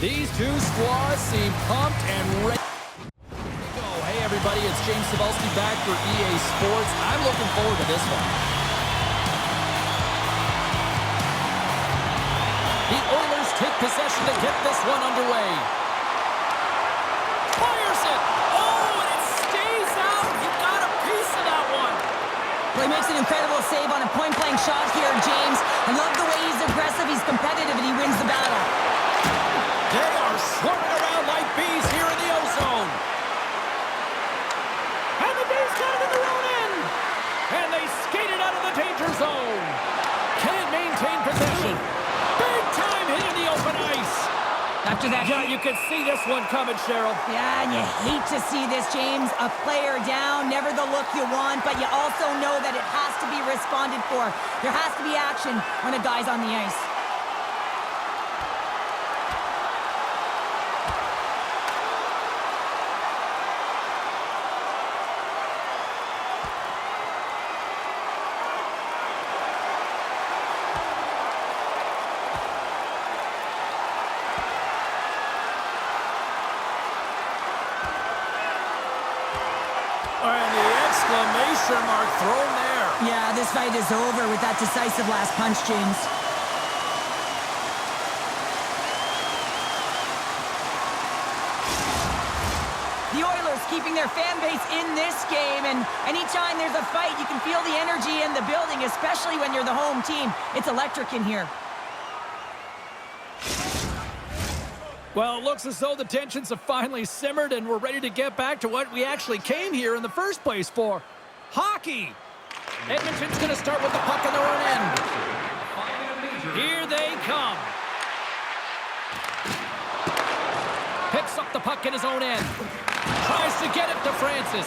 These two squads seem pumped and ready. Hey everybody, it's James Cebulski back for EA Sports. I'm looking forward to this one. The Oilers take possession to get this one underway. Fires it! Oh, and it stays out! He got a piece of that one! Well, he makes an incredible save on a point-blank shot here, James. I love the way he's aggressive, he's competitive, and he wins the battle. They are swarming around like bees here in the O-zone. And the Bees got it in their own end. And they skated out of the danger zone. Can't maintain possession. Big time hit in the open ice. After that, yeah, you can see this one coming, Cheryl. Yeah, and you hate to see this, James. A player down, never the look you want, but you also know that it has to be responded for. There has to be action when a guy's on the ice. And the exclamation mark thrown there. Yeah, this fight is over with that decisive last punch, James. The Oilers keeping their fan base in this game, and anytime there's a fight, you can feel the energy in the building, especially when you're the home team. It's electric in here. Well, it looks as though the tensions have finally simmered and we're ready to get back to what we actually came here in the first place for. Hockey! Edmonton's going to start with the puck in their own end. Here they come. Picks up the puck in his own end. Tries to get it to Francis.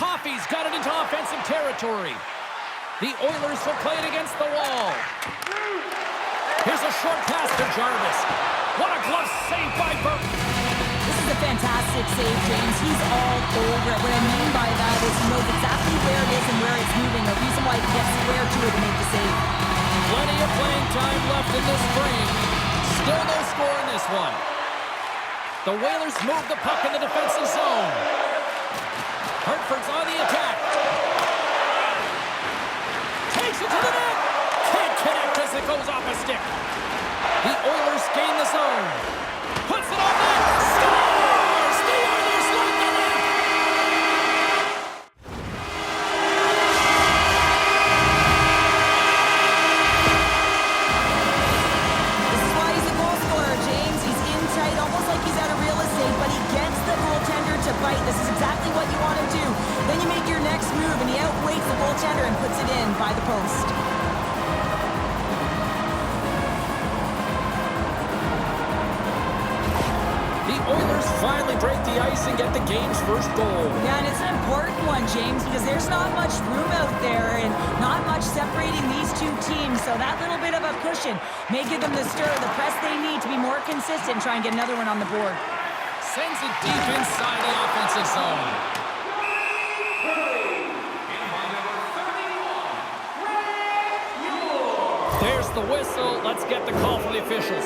Coffey's got it into offensive territory. The Oilers will play it against the wall. Here's a short pass to Jarvis. What a glove save by Burke. This is a fantastic save, James. He's all over it. What I mean by that is he knows exactly where it is and where it's moving. A reason why he gets square to it to make the save. Plenty of playing time left in this frame. Still no score in this one. The Whalers move the puck in the defensive zone. Hartford's on the attack. Takes it to the net. Can't connect as it goes off a stick. The Oilers gain the zone. Puts it on net. Scores! The Oilers lead the net. This is why he's a goal scorer, James. He's in tight, almost like he's out of real estate, but he gets the goaltender to bite. This is exactly what you want to do. Then you make your next move, and he outweights the goaltender and puts it in by the post. Oilers finally break the ice and get the game's first goal. Yeah, and it's an important one, James, because there's not much room out there and not much separating these two teams. So that little bit of a cushion may give them the stir, the press they need to be more consistent and try and get another one on the board. Sends it deep inside the offensive zone. There's the whistle. Let's get the call from the officials.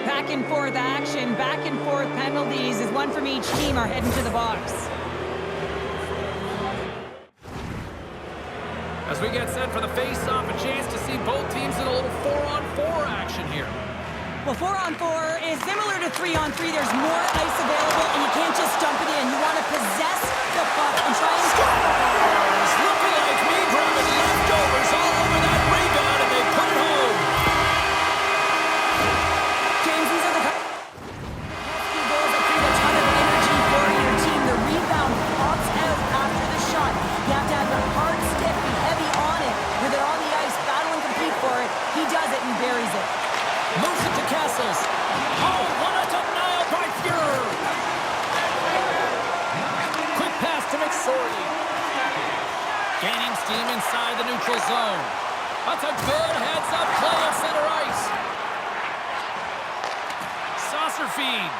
Back and forth action, back and forth penalties as one from each team are heading to the box. As we get set for the face-off, a chance to see both teams in a little 4-on-4 action here. Well, 4-on-4 is similar to 3-on-3. There's more ice available, and you can't just dump it in. You want to possess the puck and try and score. Looking like me grabbing leftovers all over that rebound, and they put it home. James, these are the rescue goals that create a ton of energy for your team. The rebound pops out after the shot. You have to have your hard stick, be heavy on it, with it on the ice, battle and compete for it. He does it and buries it. Moves it to Castles. Oh, what a denial by Fuhrer. Quick pass to McSorley. Gaining steam inside the neutral zone. That's a good heads-up play at center ice. Saucer feed.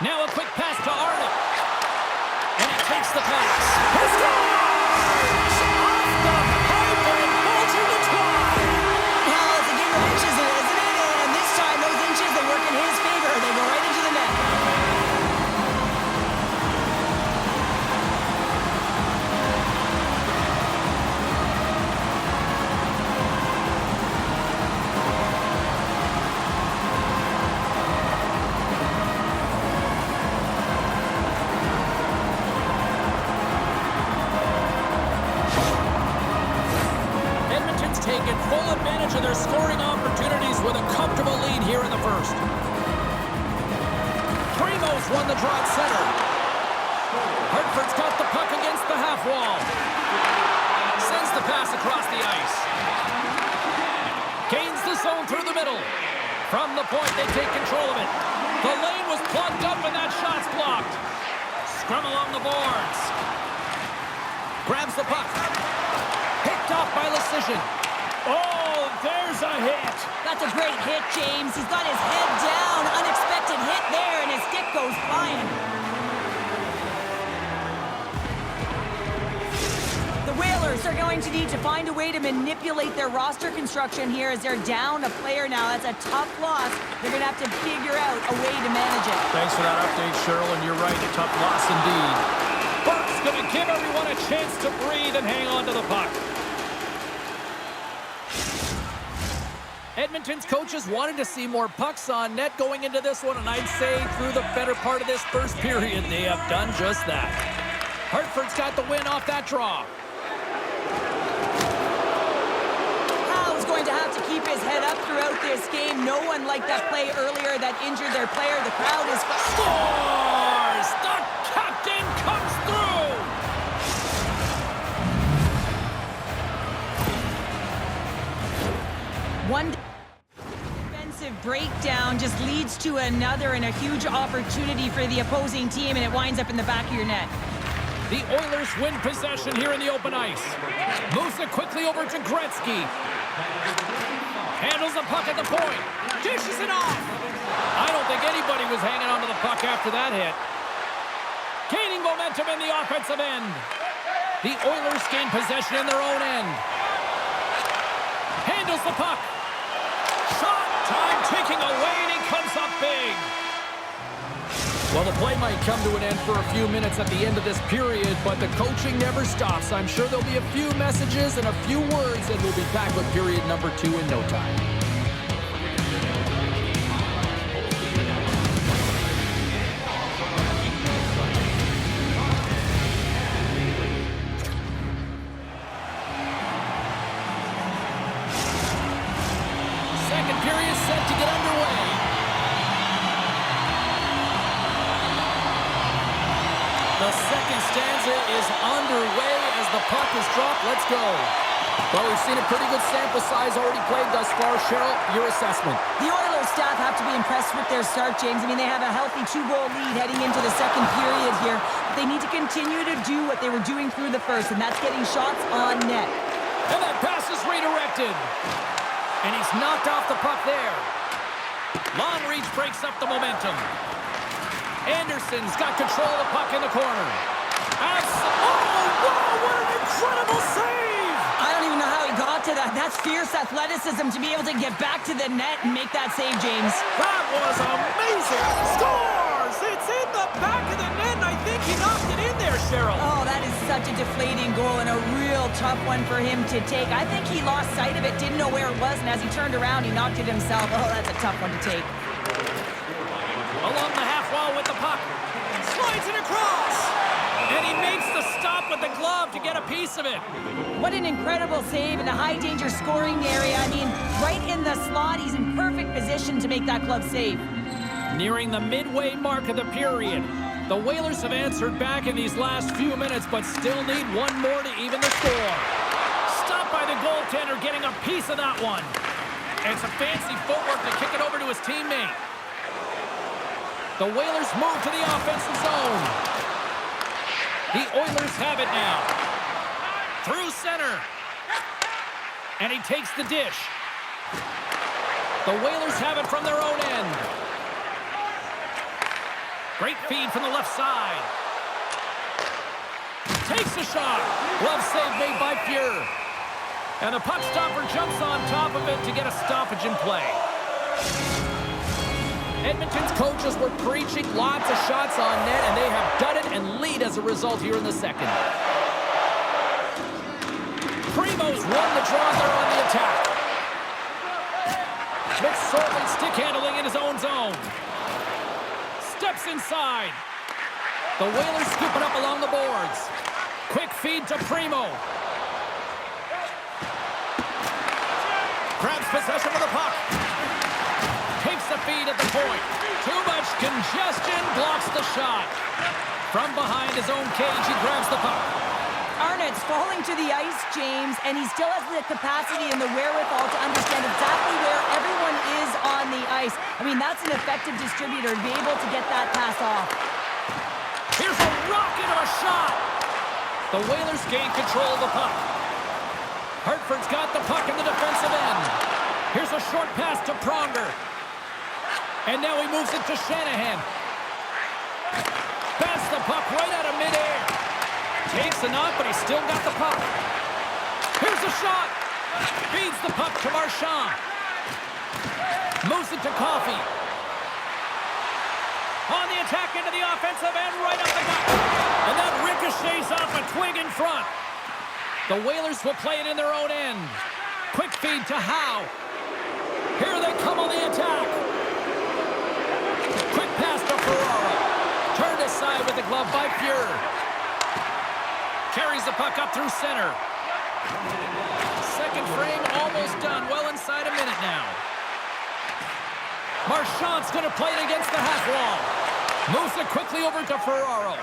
Now a quick pass to Arnott. And he takes the pass. He scores! Off the pipe and bolts the try. Well, it's a game of inches, isn't it? taken full advantage of their scoring opportunities with a comfortable lead here in the first. Primo's won the draw at center. Hartford's got the puck against the half wall. Sends the pass across the ice. Gains the zone through the middle. From the point, they take control of it. The lane was plugged up and that shot's blocked. Scrum along the boards. Grabs the puck. Picked off by Lecision. Oh, there's a hit. That's a great hit, James. He's got his head down. Unexpected hit there, and his stick goes flying. The Whalers are going to need to find a way to manipulate their roster construction here as they're down a player now. That's a tough loss. They're going to have to figure out a way to manage it. Thanks for that update, Cheryl, and you're right, a tough loss indeed. Burke's going to give everyone a chance to breathe and hang on to the puck. Edmonton's coaches wanted to see more pucks on net going into this one, and I'd say through the better part of this first period, they have done just that. Hartford's got the win off that draw. Howe's going to have to keep his head up throughout this game. No one liked that play earlier that injured their player. The crowd is... Scores! The captain comes through! One defensive breakdown just leads to another and a huge opportunity for the opposing team, and it winds up in the back of your net. The Oilers win possession here in the open ice. Moves it quickly over to Gretzky. Handles the puck at the point. Dishes it off. I don't think anybody was hanging onto the puck after that hit. Gaining momentum in the offensive end. The Oilers gain possession in their own end. Handles the puck. Shot time ticking away, and he comes up big. Well, the play might come to an end for a few minutes at the end of this period, but the coaching never stops. I'm sure there'll be a few messages and a few words, and we'll be back with period number 2 in no time. Second period set to get underway. The second stanza is underway as the puck is dropped. Let's go. Well, we've seen a pretty good sample size already played thus far. Cheryl, your assessment. The Oilers staff have to be impressed with their start, James. I mean, they have a healthy 2-goal lead heading into the second period here. But they need to continue to do what they were doing through the first, and that's getting shots on net. And that pass is redirected. And he's knocked off the puck there. Long reach breaks up the momentum. Anderson's got control of the puck in the corner. Oh, wow, what an incredible save! I don't even know how he got to that. That's fierce athleticism to be able to get back to the net and make that save, James. That was amazing! Scores! It's in the back of the net, and I think he knocked it in there, Cheryl. Oh, that is such a deflating goal and a real tough one for him to take. I think he lost sight of it, didn't know where it was, and as he turned around, he knocked it himself. Oh, that's a tough one to take. Along the half wall with the puck. Slides it across. And he makes the stop with the glove to get a piece of it. What an incredible save in the high-danger scoring area. I mean, right in the slot. He's in perfect position to make that glove save. Nearing the midway mark of the period. The Whalers have answered back in these last few minutes, but still need one more to even the score. Stopped by the goaltender, getting a piece of that one. And some fancy footwork to kick it over to his teammate. The Whalers move to the offensive zone. The Oilers have it now. Through center. And he takes the dish. The Whalers have it from their own end. Great feed from the left side. Takes a shot. Glove save made by Fuhr. And the puck stopper jumps on top of it to get a stoppage in play. Edmonton's coaches were preaching lots of shots on net, and they have done it and lead as a result here in the second. Primo's won the draw there on the attack. McSorley stick handling in his own zone. Steps inside. The Whalers scoop it up along the boards. Quick feed to Primo. Grabs possession of the puck. Takes the feed at the point. Too much congestion. Blocks the shot. From behind his own cage, he grabs the puck. Arnott's falling to the ice, James, and he still has the capacity and the wherewithal to understand exactly where everyone is on the ice. I mean, that's an effective distributor to be able to get that pass off. Here's a rocket of a shot. The Whalers gain control of the puck. Hartford's got the puck in the defensive end. Here's a short pass to Pronger. And now he moves it to Shanahan. Pass the puck right out of midair. Takes a knock, but he's still got the puck. Here's a shot. Feeds the puck to Marchand. Moves it to Coffey. On the attack into the offensive end, right up the gut. And that ricochets off a twig in front. The Whalers will play it in their own end. Quick feed to Howe. Here they come on the attack. Quick pass to Ferraro. Turned aside with the glove by Fuhr. Carries the puck up through center. Second frame almost done. Well inside a minute now. Marchand's going to play it against the half wall. Moves it quickly over to Ferraro.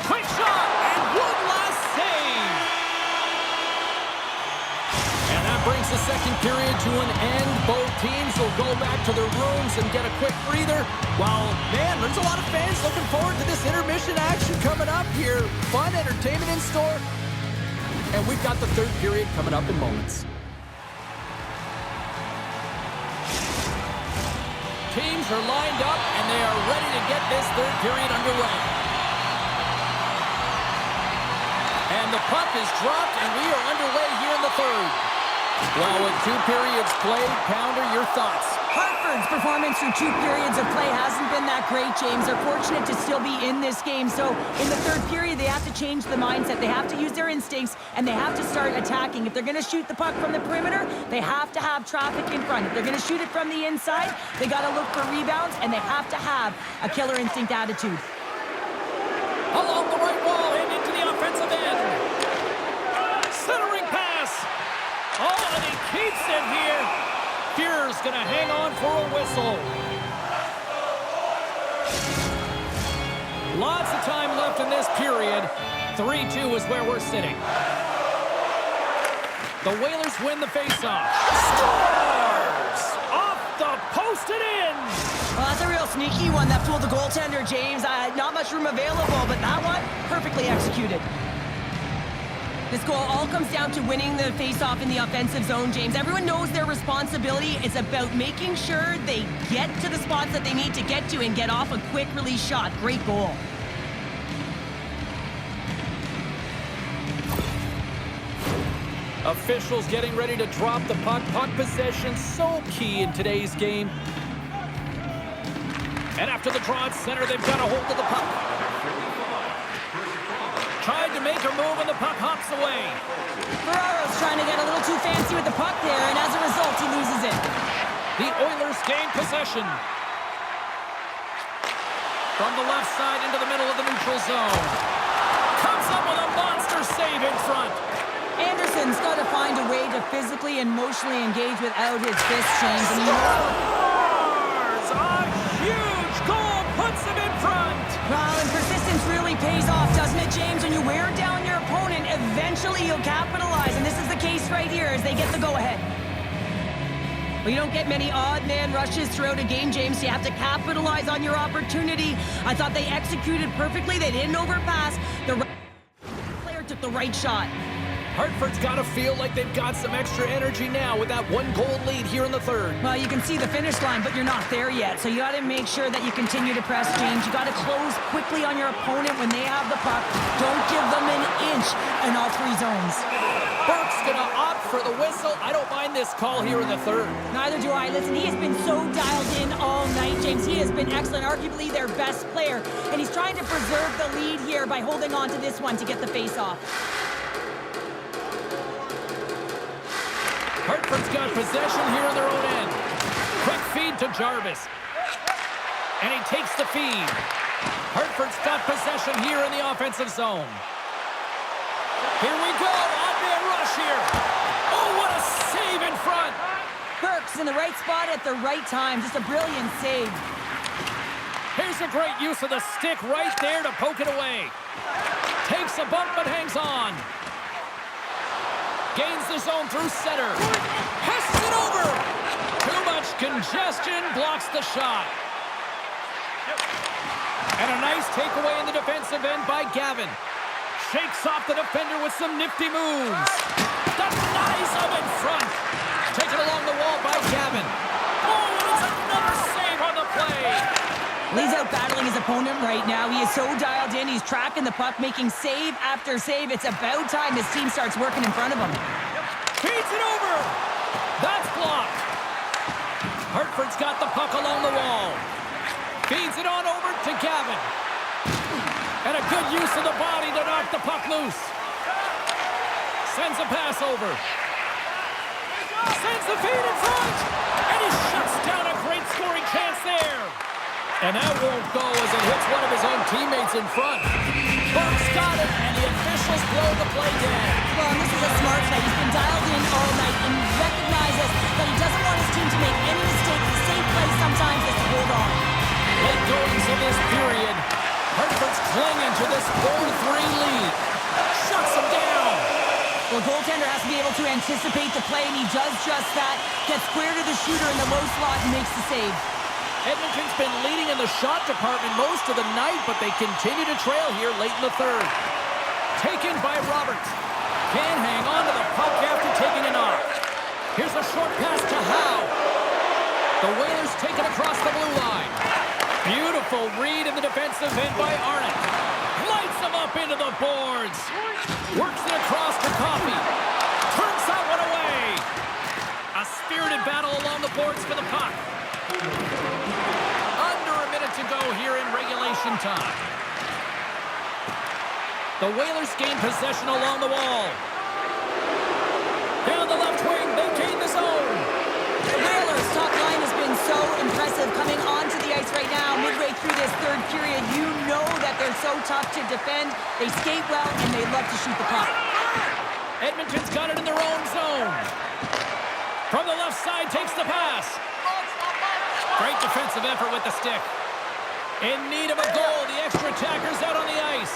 Quick shot, and one last save. And that brings the second period to an end. Both teams will go back to their rooms and get a quick breather. While, man, there's a lot of fans looking forward to this intermission action coming up here. Fun entertainment in store. And we've got the third period coming up in moments. Teams are lined up, and they are ready to get this third period underway. And the puck is dropped, and we are underway here in the third. Well, with 2 periods played, Pounder, your thoughts? Hartford's performance through 2 periods of play hasn't been that great, James. They're fortunate to still be in this game. So in the third period, they have to change the mindset. They have to use their instincts, and they have to start attacking. If they're going to shoot the puck from the perimeter, they have to have traffic in front. If they're going to shoot it from the inside, they got to look for rebounds, and they have to have a killer instinct attitude. Along the right wall and into the offensive end. Centering pass. Oh, and he keeps it here. Fuhr's going to hang on for a whistle. Lots of time left in this period. 3-2 is where we're sitting. The Whalers win the faceoff. Scores! Off the post and in! Well, that's a real sneaky one that fooled the goaltender, James. Not much room available, but that one, perfectly executed. This goal all comes down to winning the face-off in the offensive zone, James. Everyone knows their responsibility. It's about making sure they get to the spots that they need to get to and get off a quick release shot. Great goal. Officials getting ready to drop the puck. Puck possession so key in today's game. And after the draw at center, they've got a hold of the puck. Tried to make a move, and the puck hops away. Ferraro's trying to get a little too fancy with the puck there, and as a result, he loses it. The Oilers gain possession. From the left side into the middle of the neutral zone. Comes up with a monster save in front. Anderson's got to find a way to physically and emotionally engage without his fist chains. And Scores! A huge goal puts him in front. Well, and persistence really pays off, doesn't it, James? When you wear down your opponent, eventually you'll capitalize. And this is the case right here as they get the go-ahead. Well, you don't get many odd man rushes throughout a game, James. You have to capitalize on your opportunity. I thought they executed perfectly. They didn't overpass. The player took the right shot. Hartford's got to feel like they've got some extra energy now with that 1-goal lead here in the third. Well, you can see the finish line, but you're not there yet. So you got to make sure that you continue to press, James. You got to close quickly on your opponent when they have the puck. Don't give them an inch in all 3 zones. Burke's going to opt for the whistle. I don't mind this call here in the third. Neither do I. Listen, he has been so dialed in all night, James. He has been excellent, arguably their best player. And he's trying to preserve the lead here by holding on to this one to get the face-off. Hartford's got possession here in their own end. Quick feed to Jarvis. And he takes the feed. Hartford's got possession here in the offensive zone. Here we go. Odd man rush here. Oh, what a save in front. Burke's in the right spot at the right time. Just a brilliant save. Here's a great use of the stick right there to poke it away. Takes a bump but hangs on. Gains the zone through center. Passes it over. Too much congestion blocks the shot. And a nice takeaway in the defensive end by Gavin. Shakes off the defender with some nifty moves. Denies him in front. Taken along the wall by Gavin. Oh, and it's another save on the play. He's out battling his opponent right now. He is so dialed in. He's tracking the puck, making save after save. It's about time his team starts working in front of him. Feeds it over. That's blocked. Hartford's got the puck along the wall. Feeds it on over to Gavin. And a good use of the body to knock the puck loose. Sends a pass over. Sends the feed in front. And he shuts down a great scoring chance there. And that won't go as it hits one of his own teammates in front. Burke's got it, and the officials blow the play down. Well, and this is a smart play. He's been dialed in all night, and he recognizes that he doesn't want his team to make any mistakes. The safe play sometimes is to hold on. Late goings of this period. Hartford's clinging to this 4-3 lead. Shuts him down. Well, goaltender has to be able to anticipate the play, and he does just that. Gets square to the shooter in the low slot and makes the save. Edmonton's been leading in the shot department most of the night, but they continue to trail here late in the third. Taken by Roberts. Can't hang on to the puck after taking a knock. Here's a short pass to Howe. The Whalers take it across the blue line. Beautiful read in the defensive end by Arnott. Lights them up into the boards. Works it across to Coffey. Turns that one away. A spirited battle along the boards for the puck. Under a minute to go here in regulation time. The Whalers gain possession along the wall. Down the left wing, they gain the zone. The Whalers' top line has been so impressive coming onto the ice right now. Midway through this third period, you know that they're so tough to defend. They skate well, and they love to shoot the puck. Edmonton's got it in their own zone. From the left side, takes the pass. Great defensive effort with the stick. In need of a goal, the extra attacker's out on the ice.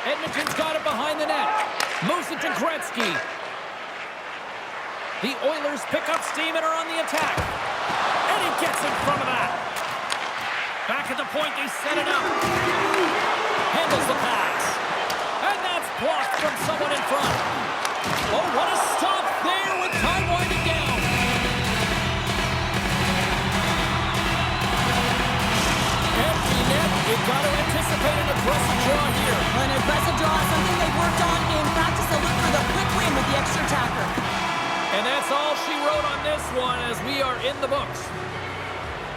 Edmonton's got it behind the net. Moves it to Gretzky. The Oilers pick up steam and are on the attack. And he gets in front of that. Back at the point, they set it up. Handles the pass. And that's blocked from someone in front. Oh, what a stop there with time winding down. Empty net. You've got to anticipate an aggressive draw here. An aggressive draw, something they've worked on in practice. A look for the quick win with the extra attacker. And that's all she wrote on this one as we are in the books.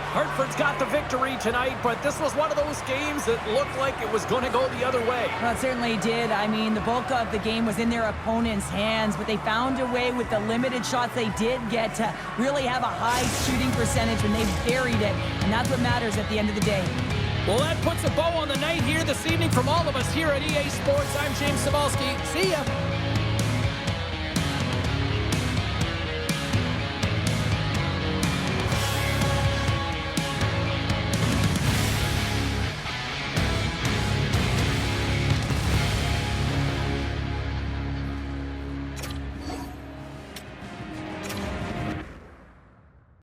Hartford's got the victory tonight, but this was one of those games that looked like it was going to go the other way. Well, it certainly did. I mean, the bulk of the game was in their opponent's hands, but they found a way with the limited shots they did get to really have a high shooting percentage, and they buried it, and that's what matters at the end of the day. Well, that puts a bow on the night here this evening from all of us here at EA Sports. I'm James Cybulski. See ya.